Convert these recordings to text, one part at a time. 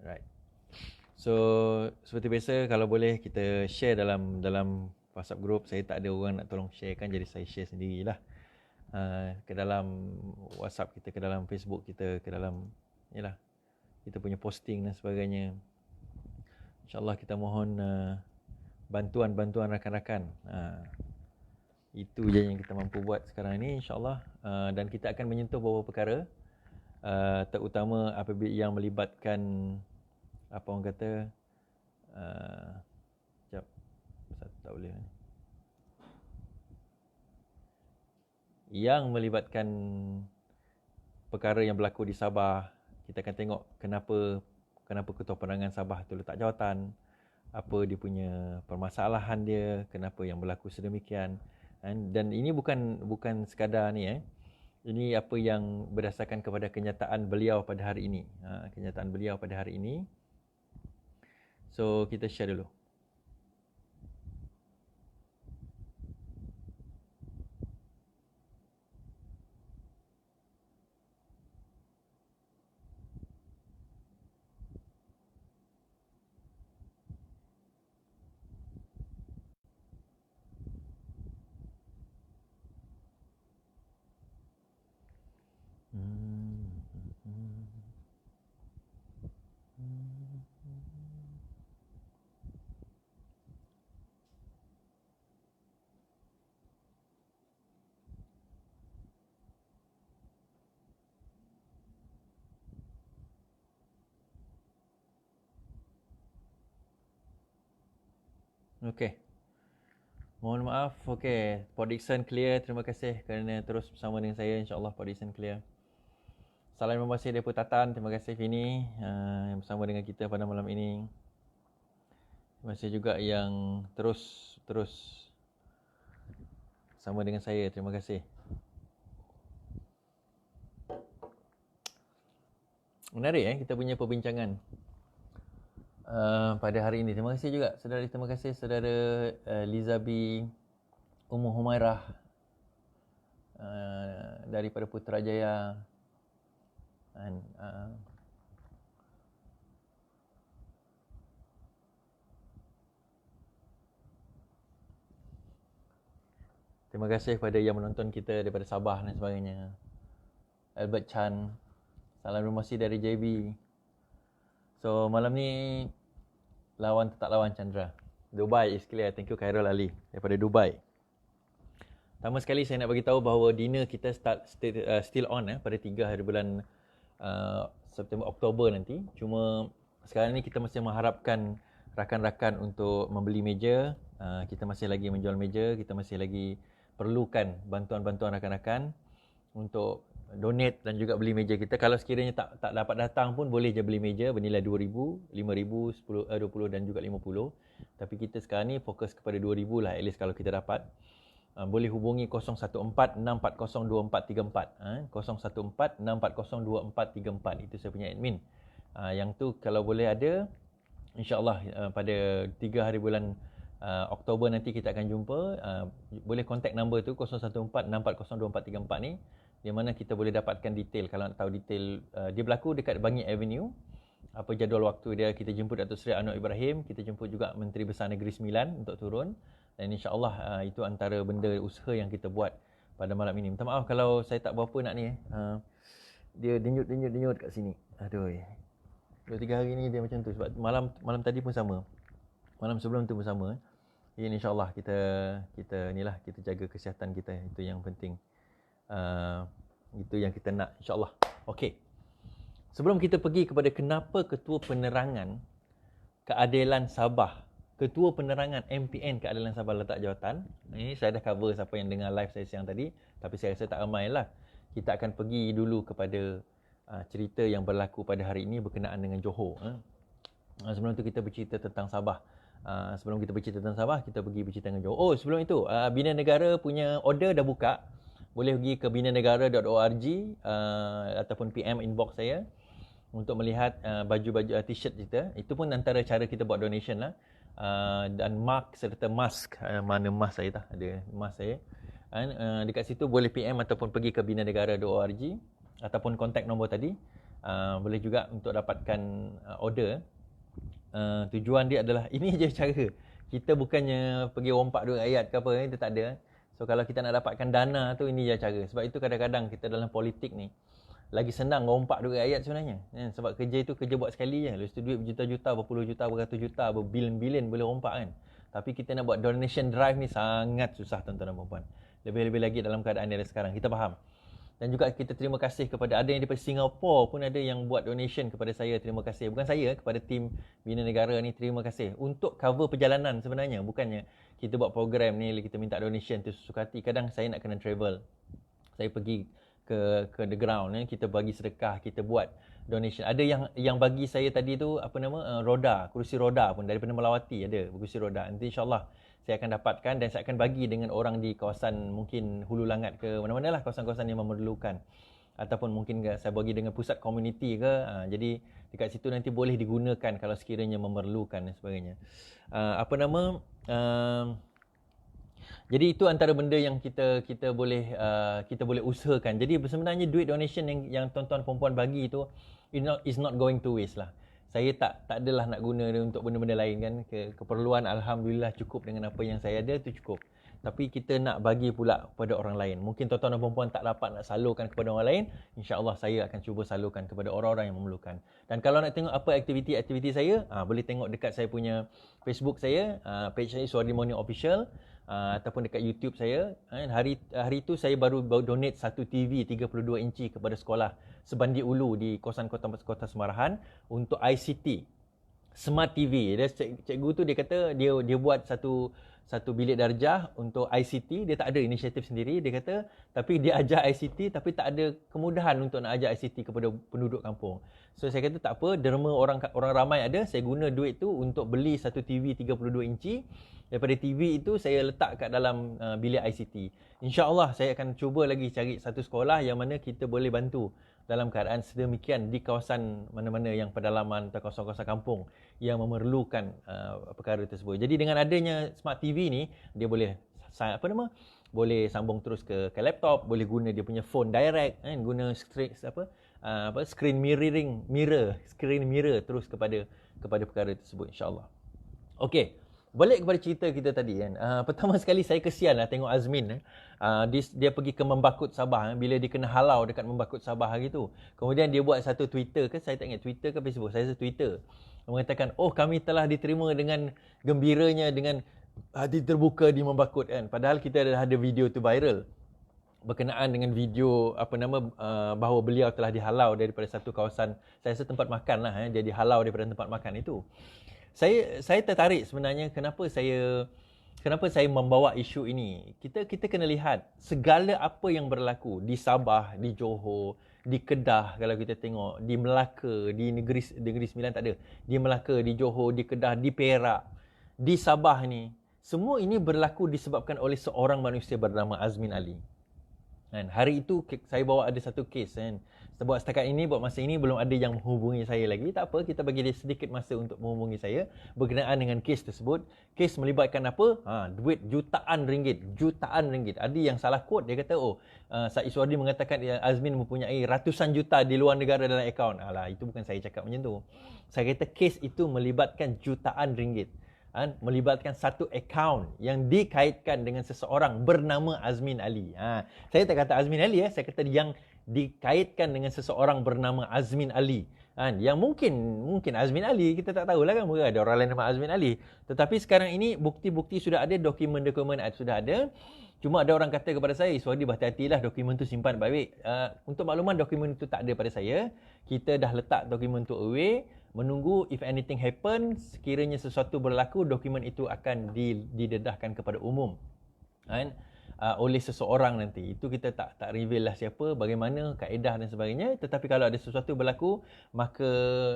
Right. So seperti biasa, kalau boleh kita share dalam WhatsApp group. Saya tak ada orang nak tolong share kan, jadi saya share sendirilah. Ke dalam WhatsApp kita, ke dalam Facebook kita, ke dalam yalah, kita punya posting dan sebagainya. InsyaAllah kita mohon bantuan rakan-rakan. Itu je yang kita mampu buat sekarang ni, insyaAllah. Dan kita akan menyentuh beberapa perkara, terutama apabila yang melibatkan apa orang kata, sekejap, satu tak boleh ni, yang melibatkan perkara yang berlaku di Sabah. Kita akan tengok kenapa Ketua Penerangan Sabah tu letak jawatan, apa dia punya permasalahan dia, kenapa yang berlaku sedemikian. Dan ini bukan sekadar ni ini apa yang berdasarkan kepada kenyataan beliau pada hari ini. Kenyataan beliau pada hari ini. So kita share dulu. Okey. Mohon maaf. Okey, Pak Dixon clear. Terima kasih kerana terus bersama dengan saya. InsyaAllah Pak Dixon clear. Salam membasih daripada Tatan. Terima kasih Fini yang bersama dengan kita pada malam ini. Terima kasih juga yang terus bersama dengan saya. Terima kasih. Menarik kita punya perbincangan pada hari ini. Terima kasih juga terima kasih saudara Lizabi Ummu Humairah daripada Putrajaya. Dan terima kasih kepada yang menonton kita daripada Sabah dan sebagainya. Albert Chan, salam bermasih dari JB. So malam ni lawan tetap lawan Chandra. Dubai is clear. Thank you Khairul Ali daripada Dubai. Pertama sekali saya nak bagi tahu bahawa dinner kita still on pada 3 hari bulan September Oktober nanti. Cuma sekarang ni kita masih mengharapkan rakan-rakan untuk membeli meja. Kita masih lagi menjual meja, kita masih lagi perlukan bantuan-bantuan rakan-rakan untuk donate dan juga beli meja kita. Kalau sekiranya tak dapat datang pun boleh je beli meja bernilai RM2,000, RM5,000, $20 dan juga RM50. Tapi kita sekarang ni fokus kepada RM2,000 lah, at least kalau kita dapat. Boleh hubungi 014-640-2434. 014-640-2434. Itu saya punya admin. Yang tu kalau boleh ada, InsyaAllah pada 3 hari bulan Oktober nanti kita akan jumpa. Boleh contact number tu 014-640-2434 ni, di mana kita boleh dapatkan detail. Kalau nak tahu detail, dia berlaku dekat Bangi Avenue. Apa jadual waktu dia, kita jemput Datuk Seri Anwar Ibrahim, kita jemput juga Menteri Besar Negeri Sembilan untuk turun. Dan insyaAllah itu antara benda usaha yang kita buat pada malam ini. Minta maaf kalau saya tak berapa nak ni. Dia denyut kat sini. Aduh. 2-3 hari ni dia macam tu. Sebab malam tadi pun sama. Malam sebelum tu pun sama. Jadi insyaAllah kita inilah, kita jaga kesihatan kita. Itu yang penting. Itu yang kita nak, insyaAllah. Okey. Sebelum kita pergi kepada kenapa Ketua Penerangan Keadilan Sabah, Ketua Penerangan MPN Keadilan Sabah letak jawatan. Ini saya dah cover siapa yang dengar live saya siang tadi. Tapi saya rasa tak ramai lah. Kita akan pergi dulu kepada cerita yang berlaku pada hari ini berkenaan dengan Johor. Sebelum tu kita bercerita tentang Sabah. Sebelum kita bercerita tentang Sabah, kita pergi bercerita dengan Johor. Oh, sebelum itu, Bina Negara punya order dah buka. Boleh pergi ke binanegara.org ataupun PM inbox saya untuk melihat baju-baju t-shirt kita. Itu pun antara cara kita buat donation lah. Dan mark serta mask. Mana mask saya tak? Ada mask saya. Dekat situ boleh PM ataupun pergi ke binanegara.org ataupun kontak nombor tadi. Boleh juga untuk dapatkan order. Tujuan dia adalah, ini je cara. Kita bukannya pergi rompak duit rakyat ke apa, itu tak ada. So kalau kita nak dapatkan dana tu, ini je cara. Sebab itu kadang-kadang kita dalam politik ni lagi senang rompak duit rakyat sebenarnya. Sebab kerja itu kerja buat sekali je. Lepas tu duit berjuta-juta, berpuluh juta, beratus juta, berbilion-bilion boleh rompak kan. Tapi kita nak buat donation drive ni sangat susah tuan-tuan dan puan-puan. Lebih-lebih lagi dalam keadaan yang ada sekarang. Kita faham. Dan juga kita terima kasih kepada ada yang daripada Singapura pun ada yang buat donation kepada saya. Terima kasih. Bukan saya, kepada tim Bina Negara ni terima kasih. Untuk cover perjalanan sebenarnya. Bukannya kita buat program ni, kita minta donation tu sesuka hati. Kadang saya nak kena travel. Saya pergi ke the ground ni, kita bagi sedekah, kita buat donation. Ada yang bagi saya tadi tu roda, kerusi roda pun daripada Melawati ada kerusi roda. Nanti insya-Allah saya akan dapatkan dan saya akan bagi dengan orang di kawasan mungkin Hulu Langat ke mana-mana lah, kawasan-kawasan yang memerlukan. Ataupun mungkin saya bagi dengan pusat komuniti ke. Jadi dekat situ nanti boleh digunakan kalau sekiranya memerlukan dan sebagainya. Jadi itu antara benda yang kita boleh usahakan. Jadi sebenarnya duit donation yang tuan-tuan perempuan bagi itu is not going to waste lah. Saya tak adalah nak guna dia untuk benda-benda lain kan. Keperluan alhamdulillah cukup dengan apa yang saya ada tu cukup. Tapi kita nak bagi pula kepada orang lain. Mungkin tuan-tuan dan perempuan tak dapat nak salurkan kepada orang lain, insya-Allah saya akan cuba salurkan kepada orang-orang yang memerlukan. Dan kalau nak tengok apa aktiviti-aktiviti saya, boleh tengok dekat saya punya Facebook saya, page saya Suhadi Morning Official. Ataupun dekat YouTube saya. Hari tu saya baru donate satu TV 32 inci kepada sekolah Sebandi Ulu di kawasan Kota Semarahan untuk ICT Smart TV. Cikgu tu dia kata dia buat satu bilik darjah untuk ICT. Dia tak ada inisiatif sendiri, dia kata, tapi dia ajar ICT tapi tak ada kemudahan untuk nak ajar ICT kepada penduduk kampung. So saya kata tak apa, derma orang ramai ada, saya guna duit tu untuk beli satu TV 32 inci. Daripada TV itu saya letak kat dalam bilik ICT. InsyaAllah saya akan cuba lagi cari satu sekolah yang mana kita boleh bantu dalam keadaan sedemikian di kawasan mana-mana yang pedalaman atau kawasan-kawasan kampung yang memerlukan perkara tersebut. Jadi dengan adanya Smart TV ni, dia boleh boleh sambung terus ke laptop, boleh guna dia punya phone direct kan, guna screen mirror terus kepada perkara tersebut insya-Allah. Okey. Balik kepada cerita kita tadi kan. Pertama sekali saya kesian lah tengok Azmin. Dia pergi ke Membakut Sabah. Bila dia kena halau dekat Membakut Sabah hari tu. Kemudian dia buat satu Twitter ke, saya tak ingat Twitter ke Facebook. Saya rasa Twitter. Mengatakan, kami telah diterima dengan gembiranya, dengan hati terbuka di Membakut kan. Padahal kita dah ada video tu viral. Berkenaan dengan video bahawa beliau telah dihalau daripada satu kawasan, saya rasa tempat makan lah. Dia dihalau daripada tempat makan itu. Saya tertarik sebenarnya kenapa saya membawa isu ini. Kita kena lihat segala apa yang berlaku di Sabah, di Johor, di Kedah kalau kita tengok, di Melaka, di Negeri Sembilan tak ada. Di Melaka, di Johor, di Kedah, di Perak, di Sabah ni. Semua ini berlaku disebabkan oleh seorang manusia bernama Azmin Ali. Dan hari itu saya bawa ada satu kes kan. Sebab setakat ini, buat masa ini belum ada yang menghubungi saya lagi. Tak apa, kita bagi dia sedikit masa untuk menghubungi saya berkenaan dengan kes tersebut. Kes melibatkan apa? Duit jutaan ringgit. Ada yang salah quote, dia kata Said Suhadi mengatakan Azmin mempunyai ratusan juta di luar negara dalam akaun. Alah, itu bukan saya cakap macam tu. Saya kata kes itu melibatkan jutaan ringgit. Melibatkan satu akaun yang dikaitkan dengan seseorang bernama Azmin Ali. Saya tak kata Azmin Ali, saya kata yang dikaitkan dengan seseorang bernama Azmin Ali. Yang mungkin Azmin Ali, kita tak tahulah kan, mungkin ada orang lain nama Azmin Ali. Tetapi sekarang ini bukti-bukti sudah ada, dokumen-dokumen sudah ada. Cuma ada orang kata kepada saya, Suhadi berhati-hatilah, dokumen tu simpan baik-baik. Untuk makluman, dokumen itu tak ada pada saya. Kita dah letak dokumen tu away, menunggu if anything happen, sekiranya sesuatu berlaku, dokumen itu akan didedahkan kepada umum. Oleh seseorang nanti. Itu kita tak reveal lah siapa, bagaimana, kaedah dan sebagainya. Tetapi kalau ada sesuatu berlaku, maka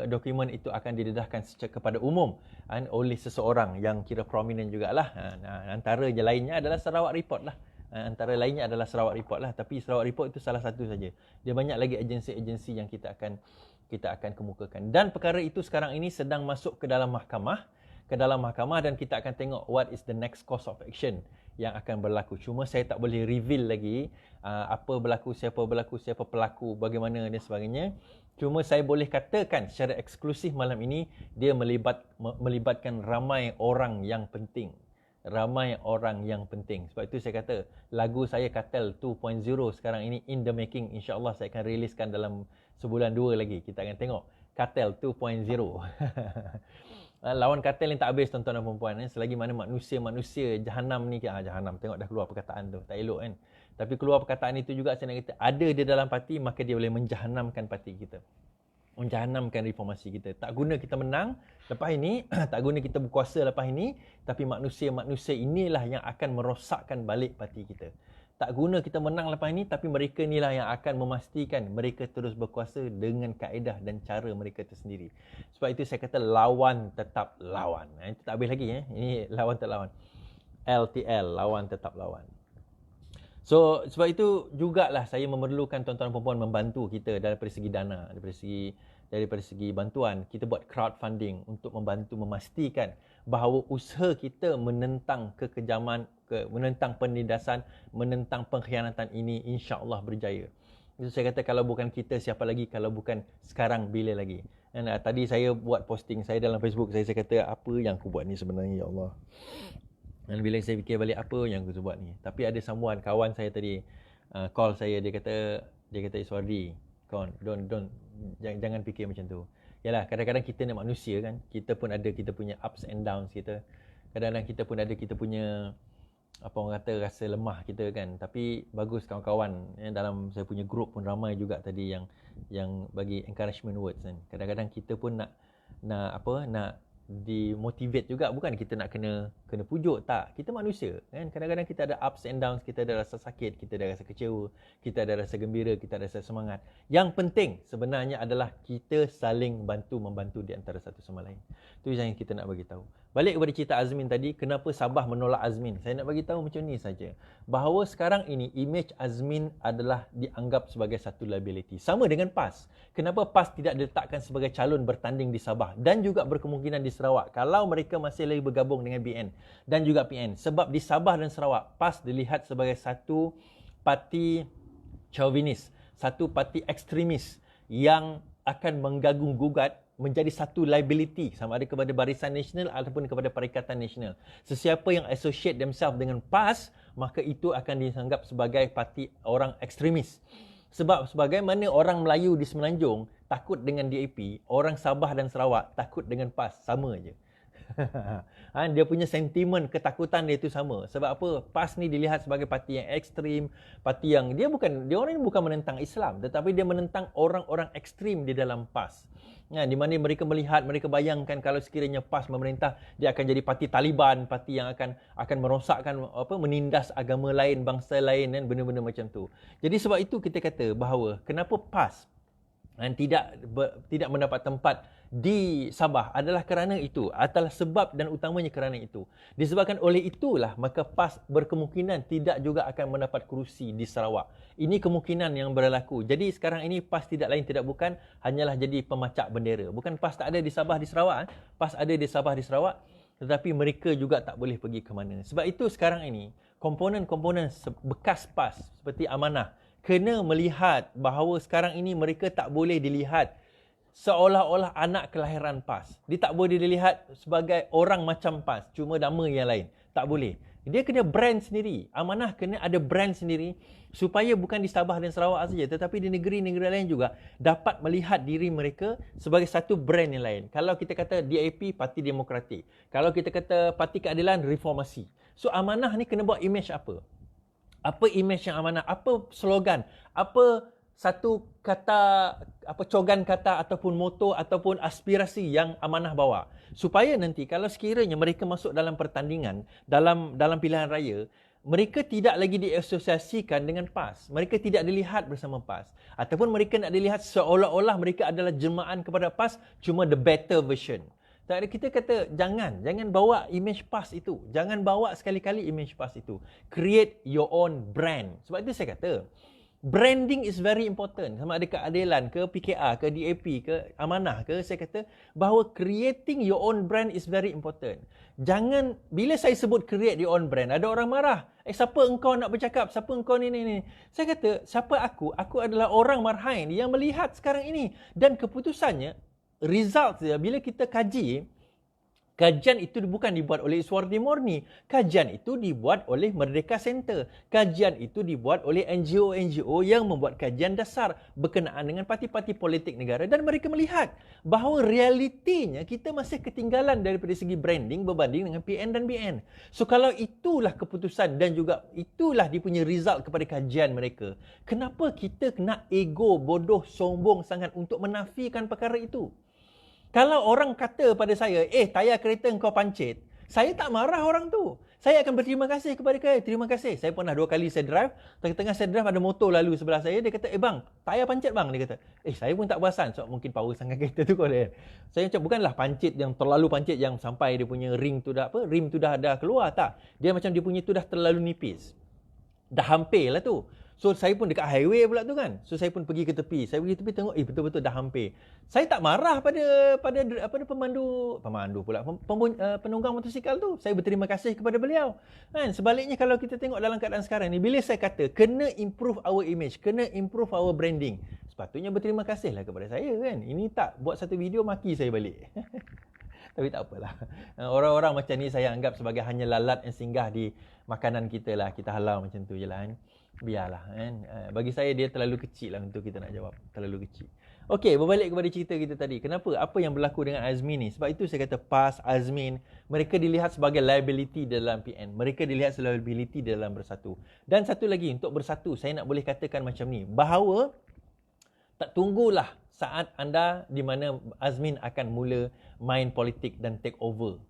dokumen itu akan didedahkan kepada umum oleh seseorang yang kira prominent jugalah. Antara lainnya adalah Sarawak Report lah. Tapi Sarawak Report itu salah satu saja. Dia banyak lagi agensi-agensi yang kita akan kemukakan. Dan perkara itu sekarang ini sedang masuk ke dalam mahkamah. Dan kita akan tengok what is the next course of action yang akan berlaku. Cuma saya tak boleh reveal lagi apa berlaku, siapa pelaku, bagaimana dan sebagainya. Cuma saya boleh katakan secara eksklusif malam ini, dia melibatkan ramai orang yang penting. Ramai orang yang penting. Sebab itu saya kata, lagu saya Cartel 2.0 sekarang ini in the making. InsyaAllah saya akan riliskan dalam sebulan 2 lagi. Kita akan tengok Cartel 2.0. Lawan kartel yang tak habis tuan-tuan dan puan-puan. Selagi mana manusia jahanam ni, jahanam, tengok dah keluar perkataan tu, tak elok kan. Tapi keluar perkataan itu juga saya nak kata, ada di dalam parti, maka dia boleh menjahanamkan parti kita, menjahanamkan reformasi kita. Tak guna kita menang lepas ini, tak guna kita berkuasa lepas ini, tapi manusia-manusia inilah yang akan merosakkan balik parti kita. Tak guna kita menang lepas ini, tapi mereka inilah yang akan memastikan mereka terus berkuasa dengan kaedah dan cara mereka tersendiri. Sebab itu saya kata lawan tetap lawan. Itu tak habis lagi. Ini lawan tetap lawan. LTL, lawan tetap lawan. So, sebab itu jugalah saya memerlukan tuan-tuan dan puan-puan membantu kita daripada segi dana, daripada segi bantuan. Kita buat crowdfunding untuk membantu memastikan bahawa usaha kita menentang kekejaman, menentang penindasan, menentang pengkhianatan ini insya-Allah berjaya. Itu saya kata, kalau bukan kita, siapa lagi? Kalau bukan sekarang, bila lagi? Dan tadi saya buat posting saya dalam Facebook, saya kata, apa yang aku buat ni sebenarnya, ya Allah. Dan bila saya fikir balik, apa yang aku buat ni? Tapi ada sambungan kawan saya tadi call saya, dia kata Iswardi, kawan, jangan fikir macam tu. Yalah, kadang-kadang kita ni manusia kan, kita pun ada kita punya ups and downs kita. Kadang-kadang kita pun ada kita punya, apa orang kata, rasa lemah kita kan. Tapi bagus kawan-kawan dalam saya punya group pun ramai juga tadi yang bagi encouragement words kan. Kadang-kadang kita pun nak dimotivate juga, bukan kita nak kena pujuk, tak. Kita manusia kan. Kadang-kadang kita ada ups and downs, kita ada rasa sakit, kita ada rasa kecewa, kita ada rasa gembira, kita ada rasa semangat. Yang penting sebenarnya adalah kita saling membantu di antara satu sama lain. Itu yang kita nak bagi tahu. Balik kepada cerita Azmin tadi, kenapa Sabah menolak Azmin? Saya nak bagi tahu macam ni saja. Bahawa sekarang ini image Azmin adalah dianggap sebagai satu liability. Sama dengan PAS. Kenapa PAS tidak diletakkan sebagai calon bertanding di Sabah dan juga berkemungkinan di Sarawak kalau mereka masih lagi bergabung dengan BN dan juga PN? Sebab di Sabah dan Sarawak, PAS dilihat sebagai satu parti chauvinis, satu parti ekstremis yang akan menggagung-gugat menjadi satu liability sama ada kepada Barisan Nasional ataupun kepada Perikatan Nasional. Sesiapa yang associate themselves dengan PAS, maka itu akan dianggap sebagai parti orang ekstremis. Sebab sebagaimana orang Melayu di Semenanjung takut dengan DAP, orang Sabah dan Sarawak takut dengan PAS, sama je. Dia punya sentimen ketakutan dia itu sama. Sebab apa? PAS ni dilihat sebagai parti yang ekstrim, parti yang dia orang ini bukan menentang Islam, tetapi dia menentang orang-orang ekstrim di dalam PAS. Di mana mereka melihat, mereka bayangkan kalau sekiranya PAS memerintah, dia akan jadi parti Taliban, parti yang akan merosakkan, menindas agama lain, bangsa lain dan benda-benda macam tu. Jadi sebab itu kita kata bahawa kenapa PAS tidak mendapat tempat di Sabah adalah kerana itu, adalah sebab dan utamanya kerana itu. Disebabkan oleh itulah maka PAS berkemungkinan tidak juga akan mendapat kerusi di Sarawak. Ini kemungkinan yang berlaku. Jadi sekarang ini PAS tidak lain tidak bukan hanyalah jadi pemacak bendera. Bukan PAS tak ada di Sabah di Sarawak, PAS ada di Sabah di Sarawak, tetapi mereka juga tak boleh pergi ke mana. Sebab itu sekarang ini komponen-komponen bekas PAS seperti Amanah kena melihat bahawa sekarang ini mereka tak boleh dilihat seolah-olah anak kelahiran PAS. Dia tak boleh dilihat sebagai orang macam PAS, cuma nama yang lain. Tak boleh. Dia kena brand sendiri. Amanah kena ada brand sendiri supaya bukan di Sabah dan Sarawak saja, tetapi di negeri-negeri lain juga dapat melihat diri mereka sebagai satu brand yang lain. Kalau kita kata DAP, Parti Demokratik. Kalau kita kata Parti Keadilan, Reformasi. So Amanah ni kena buat image apa? Apa image yang Amanah? Apa slogan? Apa satu kata, cogan kata ataupun moto ataupun aspirasi yang Amanah bawa, supaya nanti kalau sekiranya mereka masuk dalam pertandingan, dalam pilihan raya, mereka tidak lagi diasosiasikan dengan PAS. Mereka tidak dilihat bersama PAS. Ataupun mereka nak dilihat seolah-olah mereka adalah jelmaan kepada PAS, cuma the better version. Tak ada, kita kata jangan bawa image PAS itu. Jangan bawa sekali-kali image PAS itu. Create your own brand. Sebab itu saya kata, Branding is very important. Sama ada keadilan ke, PKR ke, DAP ke, amanah ke, saya kata bahawa creating your own brand is very important. Jangan, bila saya sebut create your own brand, ada orang marah. Siapa engkau nak bercakap? Siapa engkau ni? Saya kata, siapa aku? Aku adalah orang marhain yang melihat sekarang ini. Dan keputusannya, result dia, bila kita kaji, kajian itu bukan dibuat oleh Iswardi Morni. Kajian itu dibuat oleh Merdeka Center. Kajian itu dibuat oleh NGO-NGO yang membuat kajian dasar berkenaan dengan parti-parti politik negara. Dan mereka melihat bahawa realitinya kita masih ketinggalan daripada segi branding berbanding dengan PN dan BN. So kalau itulah keputusan dan juga itulah dia punya result kepada kajian mereka, kenapa kita nak ego, bodoh, sombong sangat untuk menafikan perkara itu? Kalau orang kata pada saya, tayar kereta kau pancit, saya tak marah orang tu. Saya akan berterima kasih kepada dia. Terima kasih. Saya pernah 2 kali saya drive. Tengah-tengah saya drive ada motor lalu sebelah saya. Dia kata, bang, tayar pancit bang. Dia kata, saya pun tak perasan. So, mungkin power sangat kereta tu kau dia. Saya macam, bukanlah pancit yang terlalu pancit yang sampai dia punya rim tu dah keluar. Tak. Dia macam dia punya tu dah terlalu nipis. Dah hampir lah tu. So saya pun dekat highway pula tu kan. So saya pun pergi ke tepi. Saya pergi tepi tengok betul-betul dah hampir. Saya tak marah pada penunggang motosikal tu. Saya berterima kasih kepada beliau. Kan, sebaliknya kalau kita tengok dalam keadaan sekarang ni, bila saya kata kena improve our image, kena improve our branding, sepatutnya berterima kasihlah kepada saya kan. Ini tak buat satu video maki saya balik. Tapi tak apalah. Orang-orang macam ni saya anggap sebagai hanya lalat yang singgah di makanan kita lah. Kita halau macam tu je lah kan. Biarlah kan. Bagi saya dia terlalu kecil lah untuk kita nak jawab. Terlalu kecil. Okey, berbalik kepada cerita kita tadi. Kenapa? Apa yang berlaku dengan Azmin ni? Sebab itu saya kata PAS, Azmin, mereka dilihat sebagai liability dalam PN. Mereka dilihat sebagai liability dalam Bersatu. Dan satu lagi, untuk Bersatu, saya nak boleh katakan macam ni. Bahawa tak tunggulah saat anda di mana Azmin akan mula main politik dan take over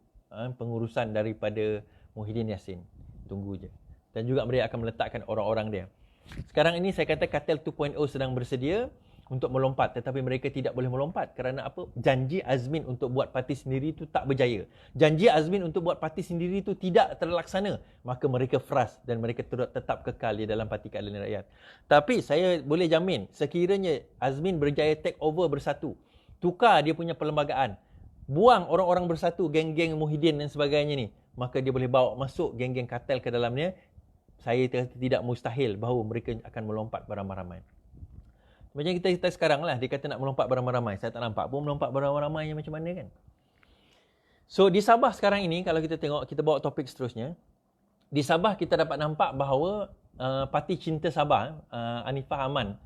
pengurusan daripada Muhyiddin Yassin. Tunggu je. Dan juga mereka akan meletakkan orang-orang dia. Sekarang ini saya kata Kartel 2.0 sedang bersedia untuk melompat, tetapi mereka tidak boleh melompat kerana apa? Janji Azmin untuk buat parti sendiri itu tak berjaya. Janji Azmin untuk buat parti sendiri itu tidak terlaksana. Maka mereka frust dan mereka tetap kekal di dalam Parti Keadilan Rakyat. Tapi saya boleh jamin, sekiranya Azmin berjaya take over Bersatu, tukar dia punya perlembagaan, buang orang-orang Bersatu, geng-geng Muhyiddin dan sebagainya ni, maka dia boleh bawa masuk geng-geng kartel ke dalamnya. Saya tidak mustahil bahawa mereka akan melompat beramai-ramai. Macam kita sekarang lah, dia kata nak melompat beramai-ramai. Saya tak nampak pun melompat beramai-ramai macam mana kan. So di Sabah sekarang ini, kalau kita tengok, kita bawa topik seterusnya. Di Sabah kita dapat nampak bahawa Parti Cinta Sabah, Anifah Aman,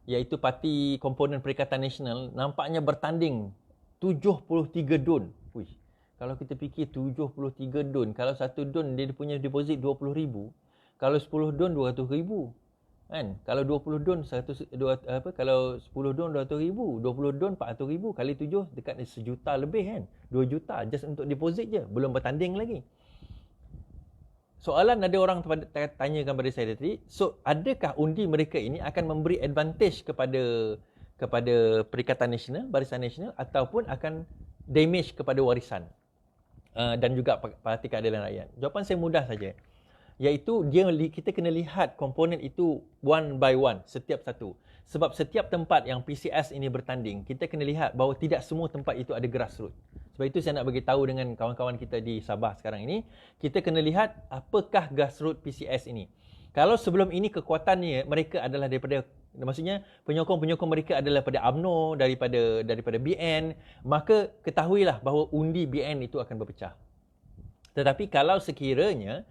iaitu parti komponen Perikatan Nasional, nampaknya bertanding 73 dun. Uish, kalau kita fikir 73 dun, kalau 1 dun dia punya deposit 20,000, kalau 10 dun 200,000. Kan? Kalau 20 dun kalau 10 dun 200,000, 20 dun 400,000 kali 7 dekat 1 juta lebih kan. 2 juta just untuk deposit je, belum bertanding lagi. Soalan ada orang tanyakan pada saya tadi, so adakah undi mereka ini akan memberi advantage kepada Perikatan Nasional, Barisan Nasional, ataupun akan damage kepada warisan dan juga Parti Keadilan Rakyat? Jawapan saya mudah saja. Iaitu kita kena lihat komponen itu one by one, setiap satu. Sebab setiap tempat yang PCS ini bertanding, kita kena lihat bahawa tidak semua tempat itu ada grassroots. Sebab itu saya nak bagi tahu dengan kawan-kawan kita di Sabah sekarang ini, kita kena lihat apakah grassroots PCS ini. Kalau sebelum ini kekuatannya mereka adalah daripada, maksudnya penyokong-penyokong mereka adalah daripada UMNO, daripada BN, maka ketahuilah bahawa undi BN itu akan berpecah. Tetapi kalau sekiranya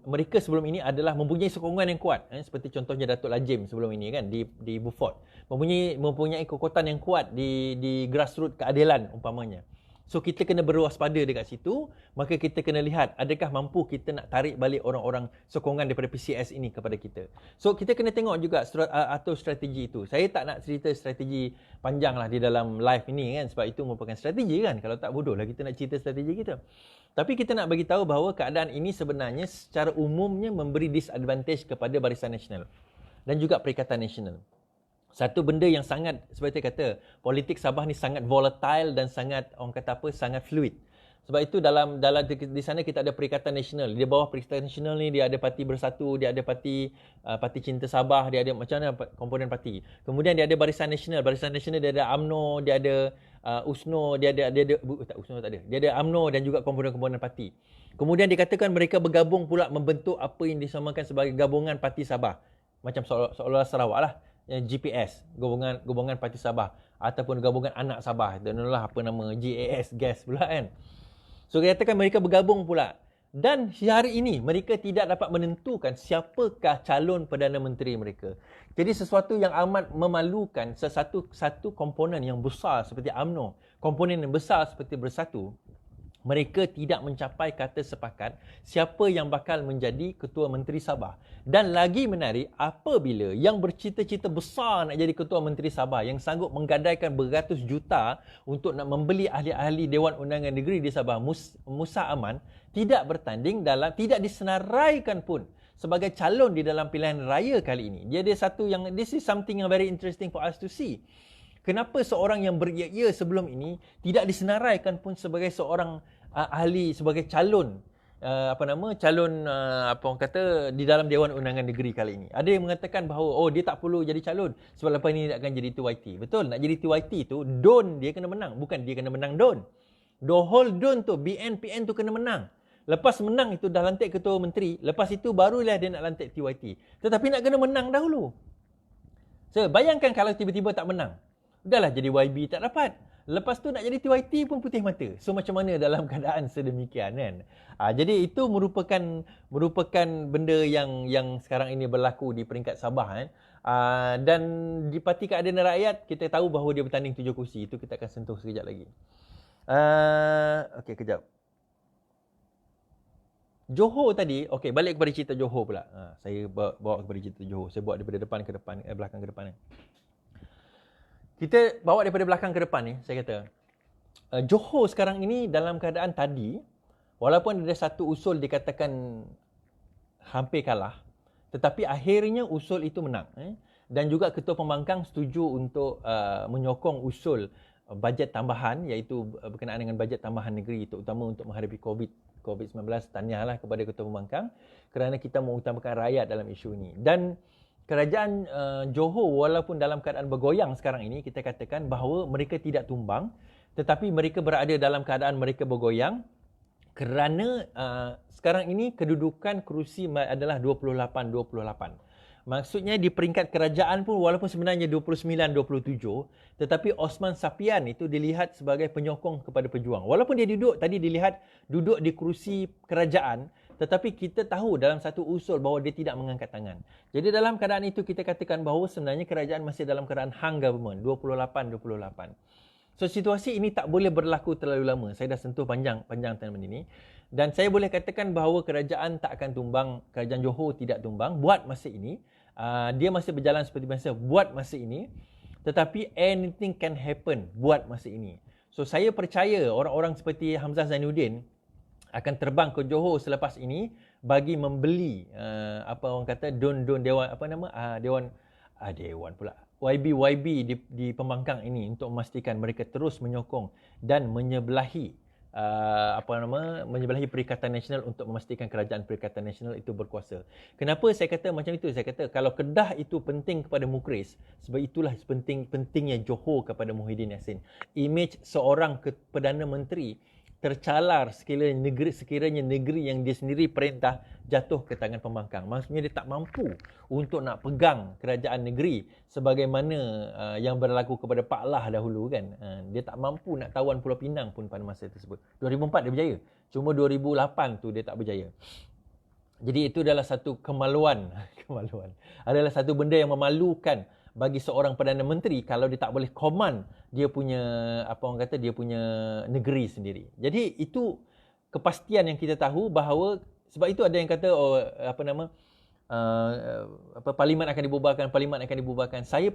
mereka sebelum ini adalah mempunyai sokongan yang kuat, seperti contohnya Datuk Lajim sebelum ini kan di Beaufort, mempunyai kekuatan yang kuat di grassroots keadilan umpamanya. So kita kena berwaspada dekat situ, maka kita kena lihat adakah mampu kita nak tarik balik orang-orang sokongan daripada PCS ini kepada kita. So kita kena tengok juga atau strategi itu. Saya tak nak cerita strategi panjang lah di dalam live ini kan, sebab itu merupakan strategi kan. Kalau tak bodoh lah kita nak cerita strategi kita. Tapi kita nak bagi tahu bahawa keadaan ini sebenarnya secara umumnya memberi disadvantage kepada Barisan Nasional dan juga Perikatan Nasional. Satu benda yang sangat, seperti kata, politik Sabah ni sangat volatile dan sangat, orang kata apa, sangat fluid. Sebab itu di sana kita ada Perikatan Nasional. Di bawah Perikatan Nasional ni dia ada Parti Bersatu, dia ada Parti Cinta Sabah, dia ada macam mana komponen parti. Kemudian dia ada Barisan Nasional. Barisan Nasional dia ada UMNO, dia ada USNO, dia ada USNO tak ada. Dia ada UMNO dan juga komponen-komponen parti. Kemudian dikatakan mereka bergabung pula membentuk apa yang disamakan sebagai Gabungan Parti Sabah. Macam seolah-olah Sarawak lah. GPS, Gabungan Parti Sabah, ataupun Gabungan Anak Sabah. Dan itulah apa nama GAS pula kan. So katakan mereka bergabung pula. Dan hari ini mereka tidak dapat menentukan siapakah calon Perdana Menteri mereka. Jadi sesuatu yang amat memalukan, satu komponen yang besar seperti UMNO, komponen yang besar seperti Bersatu, mereka tidak mencapai kata sepakat siapa yang bakal menjadi Ketua Menteri Sabah. Dan lagi menarik, apabila yang bercita-cita besar nak jadi Ketua Menteri Sabah, yang sanggup menggadaikan beratus juta untuk nak membeli ahli-ahli Dewan Undangan Negeri di Sabah, Musa Aman, tidak bertanding tidak disenaraikan pun sebagai calon di dalam pilihan raya kali ini. Dia ada satu yang, this is something yang very interesting for us to see. Kenapa seorang yang beria-ia sebelum ini tidak disenaraikan pun sebagai seorang ahli, sebagai calon apa orang kata di dalam Dewan Undangan Negeri kali ini. Ada yang mengatakan bahawa dia tak perlu jadi calon sebab lepas ini dia akan jadi TYT. Betul, nak jadi TYT tu DON dia kena menang, bukan dia kena menang DON. The whole DON tu, BN, PN tu kena menang. Lepas menang itu dah lantik Ketua Menteri, lepas itu barulah dia nak lantik TYT. Tetapi nak kena menang dahulu. So, bayangkan kalau tiba-tiba tak menang. Udahlah jadi YB tak dapat. Lepas tu nak jadi TYT pun putih mata. So macam mana dalam keadaan sedemikian kan? Jadi itu merupakan benda yang sekarang ini berlaku di peringkat Sabah kan. Dan di Parti Keadilan Rakyat kita tahu bahawa dia bertanding 7 kursi. Itu kita akan sentuh sekejap lagi. Okey, kejap. Johor tadi, okey, balik kepada cerita Johor pula. Saya bawa kepada cerita Johor. Saya bawa daripada depan ke depan, belakang ke depan. Kita bawa daripada belakang ke depan ni, saya kata. Johor sekarang ini dalam keadaan tadi, walaupun ada satu usul dikatakan hampir kalah, tetapi akhirnya usul itu menang. Dan juga Ketua Pembangkang setuju untuk menyokong usul bajet tambahan, iaitu berkenaan dengan bajet tambahan negeri, terutama untuk menghadapi COVID-19. Tahniahlah kepada Ketua Pembangkang kerana kita mengutamakan rakyat dalam isu ini. Dan kerajaan Johor walaupun dalam keadaan bergoyang sekarang ini, kita katakan bahawa mereka tidak tumbang, tetapi mereka berada dalam keadaan mereka bergoyang kerana sekarang ini kedudukan kerusi adalah 28-28. Maksudnya di peringkat kerajaan pun walaupun sebenarnya 29-27, tetapi Osman Sapian itu dilihat sebagai penyokong kepada Pejuang. Walaupun dia dilihat duduk di kerusi kerajaan, tetapi kita tahu dalam satu usul bahawa dia tidak mengangkat tangan. Jadi dalam keadaan itu kita katakan bahawa sebenarnya kerajaan masih dalam keadaan hung government, 28-28. So situasi ini tak boleh berlaku terlalu lama. Saya dah sentuh panjang teman ini. Dan saya boleh katakan bahawa kerajaan tak akan tumbang, kerajaan Johor tidak tumbang buat masa ini. Dia masih berjalan seperti biasa buat masa ini. Tetapi anything can happen buat masa ini. So saya percaya orang-orang seperti Hamzah Zainuddin akan terbang ke Johor selepas ini bagi membeli apa orang kata don dewan dewan pula YB di Pembangkang ini untuk memastikan mereka terus menyokong dan menyebelahi menyebelahi Perikatan Nasional untuk memastikan kerajaan Perikatan Nasional itu berkuasa. Kenapa saya kata macam itu? Saya kata kalau Kedah itu penting kepada Mukhriz, sebab itulah pentingnya Johor kepada Muhyiddin Yassin. Image seorang Perdana Menteri tercalar sekiranya negeri yang dia sendiri perintah jatuh ke tangan pembangkang. Maksudnya dia tak mampu untuk nak pegang kerajaan negeri sebagaimana yang berlaku kepada Pak Lah dahulu kan. Dia tak mampu nak tawan Pulau Pinang pun pada masa tersebut. 2004 dia berjaya. Cuma 2008 tu dia tak berjaya. Jadi itu adalah satu kemaluan. Adalah satu benda yang memalukan bagi seorang Perdana Menteri kalau dia tak boleh command dia punya dia punya negeri sendiri. Jadi itu kepastian yang kita tahu bahawa sebab itu ada yang kata parlimen akan dibubarkan. Saya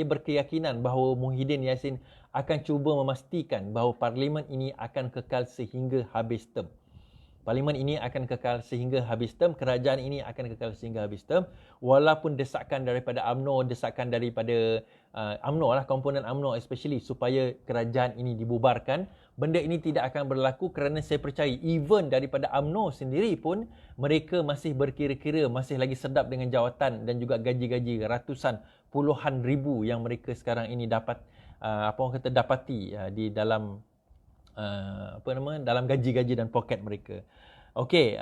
berkeyakinan bahawa Muhyiddin Yassin akan cuba memastikan bahawa parlimen ini akan kekal sehingga habis term. Parlimen ini akan kekal sehingga habis term, kerajaan ini akan kekal sehingga habis term, walaupun desakan daripada UMNO, desakan daripada UMNO lah, komponen UMNO especially, supaya kerajaan ini dibubarkan, benda ini tidak akan berlaku kerana saya percaya even daripada UMNO sendiri pun mereka masih berkira-kira masih lagi sedap dengan jawatan dan juga gaji-gaji ratusan, puluhan ribu yang mereka sekarang ini dapat dapati di dalam dalam gaji-gaji dan poket mereka. Okey,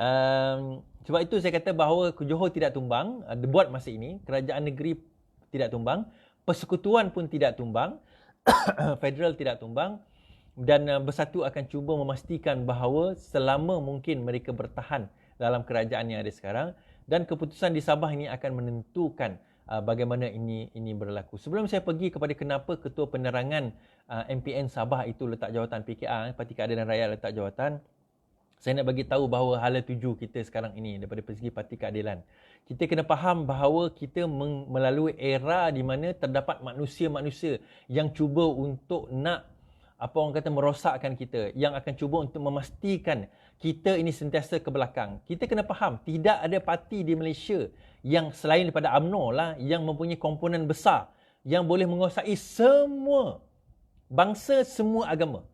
sebab itu saya kata bahawa Johor tidak tumbang, buat masa ini, kerajaan negeri tidak tumbang, persekutuan pun tidak tumbang, federal tidak tumbang, dan Bersatu akan cuba memastikan bahawa selama mungkin mereka bertahan dalam kerajaan yang ada sekarang, dan keputusan di Sabah ini akan menentukan bagaimana ini berlaku. Sebelum saya pergi kepada kenapa Ketua Penerangan MPN Sabah itu letak jawatan PKR, Parti Keadilan Rakyat letak jawatan, saya nak bagi tahu bahawa hala tuju kita sekarang ini daripada segi Parti Keadilan. Kita kena faham bahawa kita melalui era di mana terdapat manusia-manusia yang cuba untuk nak merosakkan kita, yang akan cuba untuk memastikan kita ini sentiasa ke belakang. Kita kena faham, tidak ada parti di Malaysia yang selain daripada UMNO lah, yang mempunyai komponen besar, yang boleh menguasai semua bangsa, semua agama.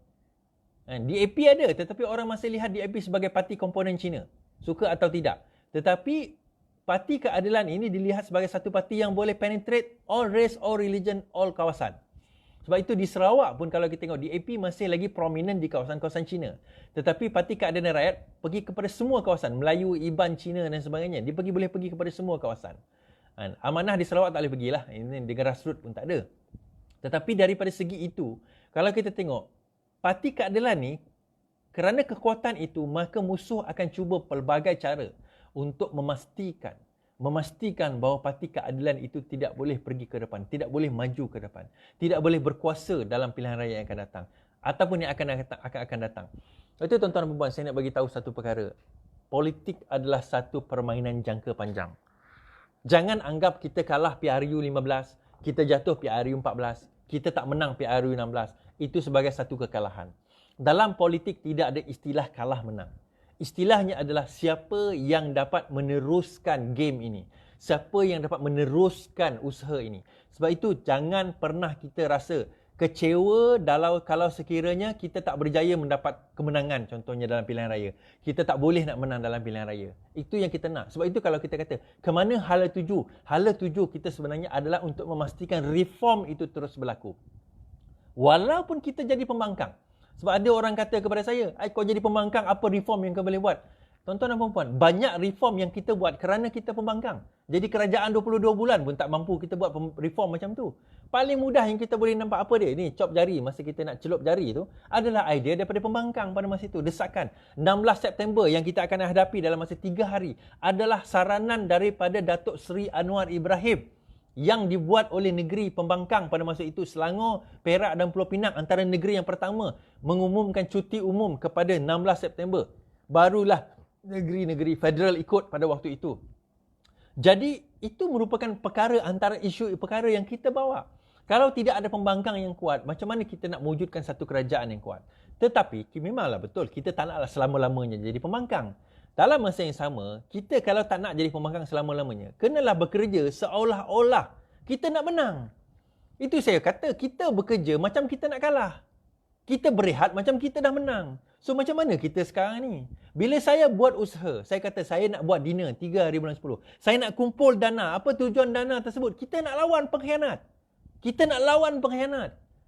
DAP ada, tetapi orang masih lihat DAP sebagai parti komponen Cina. Suka atau tidak. Tetapi Parti Keadilan ini dilihat sebagai satu parti yang boleh penetrate all race, all religion, all kawasan. Sebab itu di Sarawak pun kalau kita tengok DAP masih lagi prominent di kawasan-kawasan Cina. Tetapi Parti Keadilan Rakyat pergi kepada semua kawasan. Melayu, Iban, Cina dan sebagainya. Dia boleh pergi kepada semua kawasan. Amanah di Sarawak tak boleh pergilah. Ini di grassroots pun tak ada. Tetapi daripada segi itu, kalau kita tengok, Parti Keadilan ni, kerana kekuatan itu, maka musuh akan cuba pelbagai cara untuk memastikan bahawa Parti Keadilan itu tidak boleh pergi ke depan, tidak boleh maju ke depan, tidak boleh berkuasa dalam pilihan raya yang akan datang ataupun yang akan datang. Itu tuan-tuan dan puan, saya nak bagi tahu satu perkara. Politik adalah satu permainan jangka panjang. Jangan anggap kita kalah PRU 15, kita jatuh PRU 14, kita tak menang PRU 16. Itu sebagai satu kekalahan. Dalam politik tidak ada istilah kalah menang. Istilahnya adalah siapa yang dapat meneruskan game ini. Siapa yang dapat meneruskan usaha ini. Sebab itu jangan pernah kita rasa kecewa kalau sekiranya kita tak berjaya mendapat kemenangan, contohnya dalam pilihan raya. Kita tak boleh nak menang dalam pilihan raya. Itu yang kita nak. Sebab itu kalau kita kata, ke mana hala tuju? Hala tuju kita sebenarnya adalah untuk memastikan reform itu terus berlaku. Walaupun kita jadi pembangkang. Sebab ada orang kata kepada saya, kau jadi pembangkang, apa reform yang kau boleh buat? Tuan-tuan dan puan-puan, banyak reform yang kita buat kerana kita pembangkang. Jadi kerajaan 22 bulan pun tak mampu kita buat reform macam tu. Paling mudah yang kita boleh nampak apa dia? Ni, chop jari, masa kita nak celup jari tu, adalah idea daripada pembangkang pada masa itu. Desakan 16 September yang kita akan hadapi dalam masa 3 hari adalah saranan daripada Datuk Seri Anwar Ibrahim yang dibuat oleh negeri pembangkang pada masa itu. Selangor, Perak dan Pulau Pinang antara negeri yang pertama mengumumkan cuti umum kepada 16 September. Barulah negeri-negeri federal ikut pada waktu itu. Jadi itu merupakan antara perkara yang kita bawa. Kalau tidak ada pembangkang yang kuat, macam mana kita nak mewujudkan satu kerajaan yang kuat? Tetapi memanglah betul, kita tak naklah selama-lamanya jadi pembangkang. Dalam masa yang sama, kita kalau tak nak jadi pembangkang selama-lamanya, kenalah bekerja seolah-olah kita nak menang. Itu saya kata, kita bekerja macam kita nak kalah. Kita berehat macam kita dah menang. So macam mana kita sekarang ni? Bila saya buat usaha, saya kata saya nak buat dinner 3 hari bulan 10. Saya nak kumpul dana. Apa tujuan dana tersebut? Kita nak lawan pengkhianat.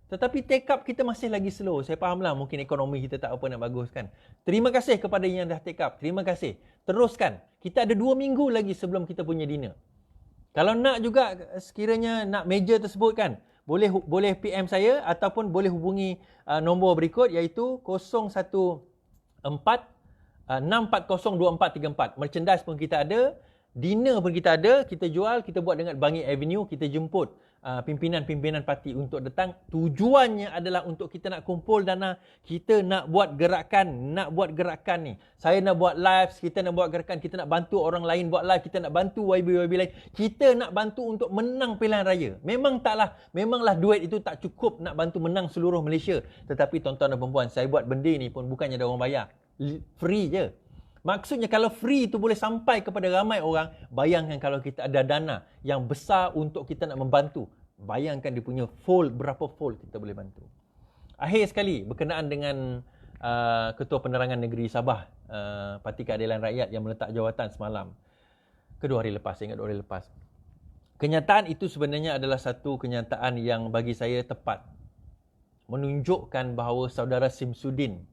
Tetapi take up kita masih lagi slow. Saya fahamlah mungkin ekonomi kita tak apa nak baguskan. Terima kasih kepada yang dah take up. Terima kasih. Teruskan. Kita ada 2 minggu lagi sebelum kita punya dinner. Kalau nak juga sekiranya nak meja tersebut kan, boleh PM saya ataupun boleh hubungi nombor berikut iaitu 014-640-2434. Merchandise pun kita ada, dinner pun kita ada, kita jual, kita buat dengan Bangi Avenue, kita jemput pimpinan-pimpinan parti untuk datang. Tujuannya adalah untuk kita nak kumpul dana, kita nak buat gerakan ni. Saya nak buat live, kita nak buat gerakan, kita nak bantu orang lain buat live, kita nak bantu YB lain. Kita nak bantu untuk menang pilihan raya. Memanglah duit itu tak cukup nak bantu menang seluruh Malaysia. Tetapi tuan-tuan dan puan-puan, saya buat benda ni pun bukannya ada orang bayar. Free je. Maksudnya kalau free itu boleh sampai kepada ramai orang, bayangkan kalau kita ada dana yang besar untuk kita nak membantu. Bayangkan dia punya fold, berapa fold kita boleh bantu. Akhir sekali, berkenaan dengan Ketua Penerangan Negeri Sabah, Parti Keadilan Rakyat yang meletak jawatan semalam. Kedua hari lepas, saya ingat 2 hari lepas. Kenyataan itu sebenarnya adalah satu kenyataan yang bagi saya tepat. Menunjukkan bahawa saudara Simsudin,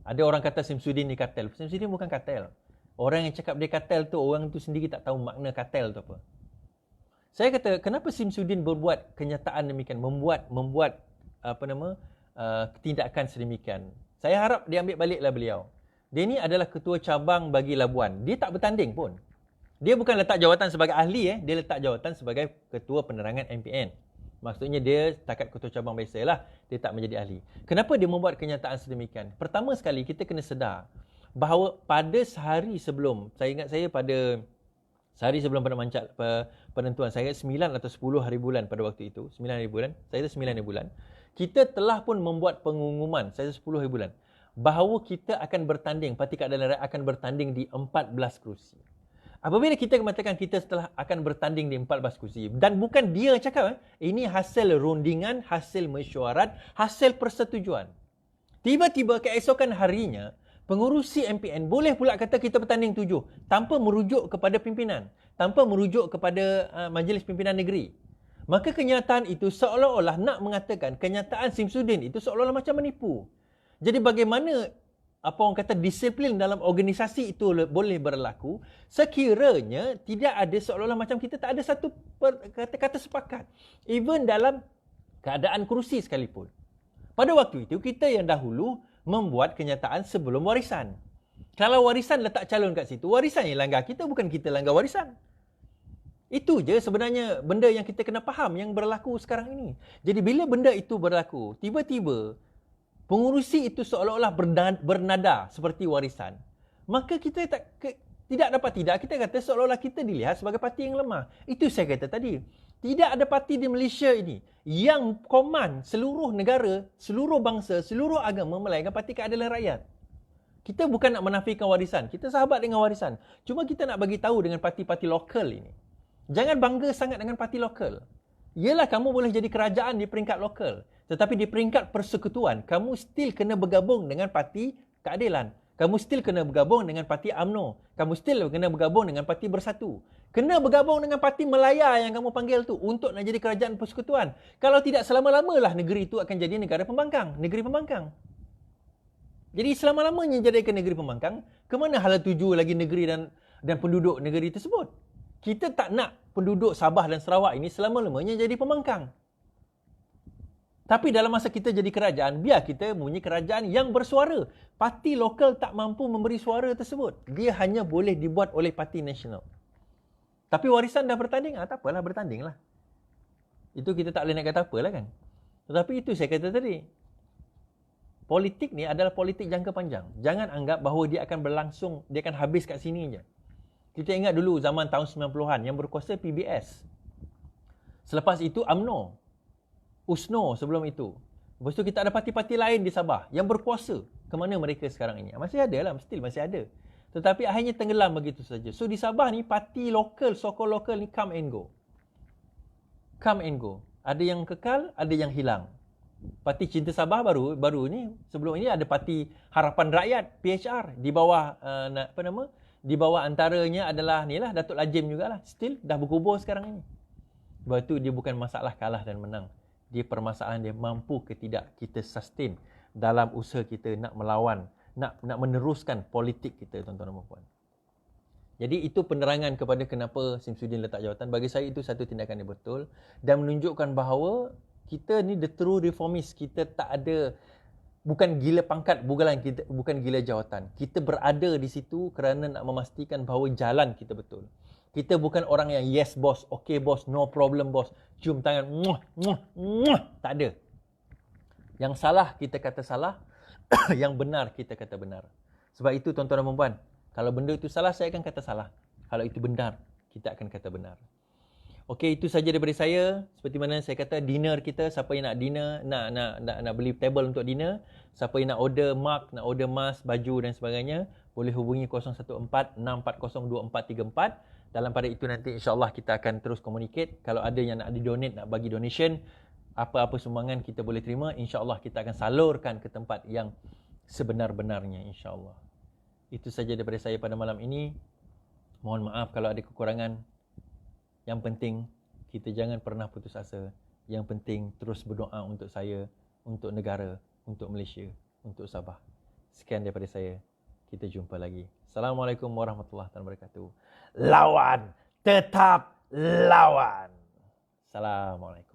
ada orang kata Simsudin ni kartel. Simsudin bukan kartel. Orang yang cakap dia kartel tu, orang tu sendiri tak tahu makna kartel tu apa. Saya kata, kenapa Simsudin berbuat kenyataan demikian, membuat tindakan sedemikian. Saya harap dia ambil baliklah beliau. Dia ni adalah ketua cabang bagi Labuan. Dia tak bertanding pun. Dia bukan letak jawatan sebagai ahli, dia letak jawatan sebagai ketua penerangan MPN. Maksudnya dia setakat ketua cabang biasalah, dia tak menjadi ahli. Kenapa dia membuat kenyataan sedemikian? Pertama sekali, kita kena sedar bahawa pada sehari sebelum, saya ingat saya pada sehari sebelum penentuan, saya 9 atau 10 hari bulan pada waktu itu, 9 hari bulan, saya 9 hari bulan, kita telah pun membuat pengumuman, saya 10 hari bulan, bahawa kita akan bertanding, Parti Keadilan Rakyat akan bertanding di 14 kerusi. Apabila kita mengatakan kita setelah akan bertanding di 14 kursi, dan bukan dia cakap, ini hasil rundingan, hasil mesyuarat, hasil persetujuan. Tiba-tiba keesokan harinya, pengurusi MPN boleh pula kata kita bertanding 7, tanpa merujuk kepada pimpinan, tanpa merujuk kepada Majlis Pimpinan Negeri. Maka kenyataan itu seolah-olah nak mengatakan kenyataan Simsudin itu seolah-olah macam menipu. Jadi bagaimana orang kata disiplin dalam organisasi itu boleh berlaku sekiranya tidak ada seolah-olah macam kita tak ada satu kata-kata sepakat. Even dalam keadaan kerusi sekalipun. Pada waktu itu kita yang dahulu membuat kenyataan sebelum warisan. Kalau warisan letak calon kat situ, warisan yang langgar kita, bukan kita langgar warisan. Itu je sebenarnya benda yang kita kena faham yang berlaku sekarang ini. Jadi bila benda itu berlaku, tiba-tiba pengurusi itu seolah-olah bernada seperti warisan, maka kita tidak dapat kita kata seolah-olah kita dilihat sebagai parti yang lemah. Itu saya kata tadi. Tidak ada parti di Malaysia ini yang koman seluruh negara, seluruh bangsa, seluruh agama melainkan Parti Keadilan Rakyat. Kita bukan nak menafikan warisan. Kita sahabat dengan warisan. Cuma kita nak bagi tahu dengan parti-parti lokal ini. Jangan bangga sangat dengan parti lokal. Yelah, kamu boleh jadi kerajaan di peringkat lokal. Tetapi di peringkat persekutuan, kamu still kena bergabung dengan Parti Keadilan. Kamu still kena bergabung dengan Parti UMNO. Kamu still kena bergabung dengan Parti Bersatu. Kena bergabung dengan Parti Melaya yang kamu panggil tu untuk nak jadi kerajaan persekutuan. Kalau tidak, selama-lamalah negeri itu akan jadi negara pembangkang. Negeri pembangkang. Jadi selama-lamanya jadikan negeri pembangkang, ke mana hala tuju lagi negeri dan penduduk negeri tersebut? Kita tak nak penduduk Sabah dan Sarawak ini selama-lamanya jadi pembangkang. Tapi dalam masa kita jadi kerajaan, biar kita mempunyai kerajaan yang bersuara. Parti lokal tak mampu memberi suara tersebut. Dia hanya boleh dibuat oleh parti nasional. Tapi warisan dah bertanding, tak apalah, bertandinglah. Itu kita tak boleh nak kata apalah kan. Tetapi itu saya kata tadi. Politik ni adalah politik jangka panjang. Jangan anggap bahawa dia akan berlangsung, dia akan habis kat sini je. Kita ingat dulu zaman tahun 90-an yang berkuasa PBS. Selepas itu UMNO. USNO sebelum itu. Lepas tu kita ada parti-parti lain di Sabah yang berkuasa. Kemana mereka sekarang ini? Masih ada lah, still masih ada. Tetapi akhirnya tenggelam begitu saja. So di Sabah ni, parti lokal, sokol lokal ni come and go. Come and go. Ada yang kekal, ada yang hilang. Parti Cinta Sabah baru ni, sebelum ini ada Parti Harapan Rakyat, PHR. Di bawah, di bawah antaranya adalah ni lah, Datuk Lajim jugalah. Still dah berkubur sekarang ini. Sebab tu dia bukan masalah kalah dan menang. Dia permasalahan dia mampu ke tidak kita sustain dalam usaha kita nak melawan, nak meneruskan politik kita, tuan-tuan dan puan-puan. Jadi itu penerangan kepada kenapa Simsudin letak jawatan. Bagi saya itu satu tindakan yang betul dan menunjukkan bahawa kita ni the true reformist. Kita tak ada, bukan gila pangkat, bukan gila jawatan. Kita berada di situ kerana nak memastikan bahawa jalan kita betul. Kita bukan orang yang yes boss, okay boss, no problem boss. Cium tangan, tak ada. Yang salah kita kata salah, yang benar kita kata benar. Sebab itu tuan-tuan dan puan-puan, kalau benda itu salah, saya akan kata salah. Kalau itu benar, kita akan kata benar. Okey, itu saja daripada saya. Seperti mana saya kata, dinner kita, siapa yang nak dinner, nak beli table untuk dinner, siapa yang nak order mug, nak order mask, baju dan sebagainya, boleh hubungi 014-640-2434. Dalam pada itu nanti insya-Allah kita akan terus communicate. Kalau ada yang nak donate, nak bagi donation, apa-apa sumbangan kita boleh terima, insya-Allah kita akan salurkan ke tempat yang sebenar-benarnya insya-Allah. Itu saja daripada saya pada malam ini. Mohon maaf kalau ada kekurangan. Yang penting kita jangan pernah putus asa. Yang penting terus berdoa untuk saya, untuk negara, untuk Malaysia, untuk Sabah. Sekian daripada saya. Kita jumpa lagi. Assalamualaikum warahmatullahi wabarakatuh. Lawan, tetap lawan. Assalamualaikum.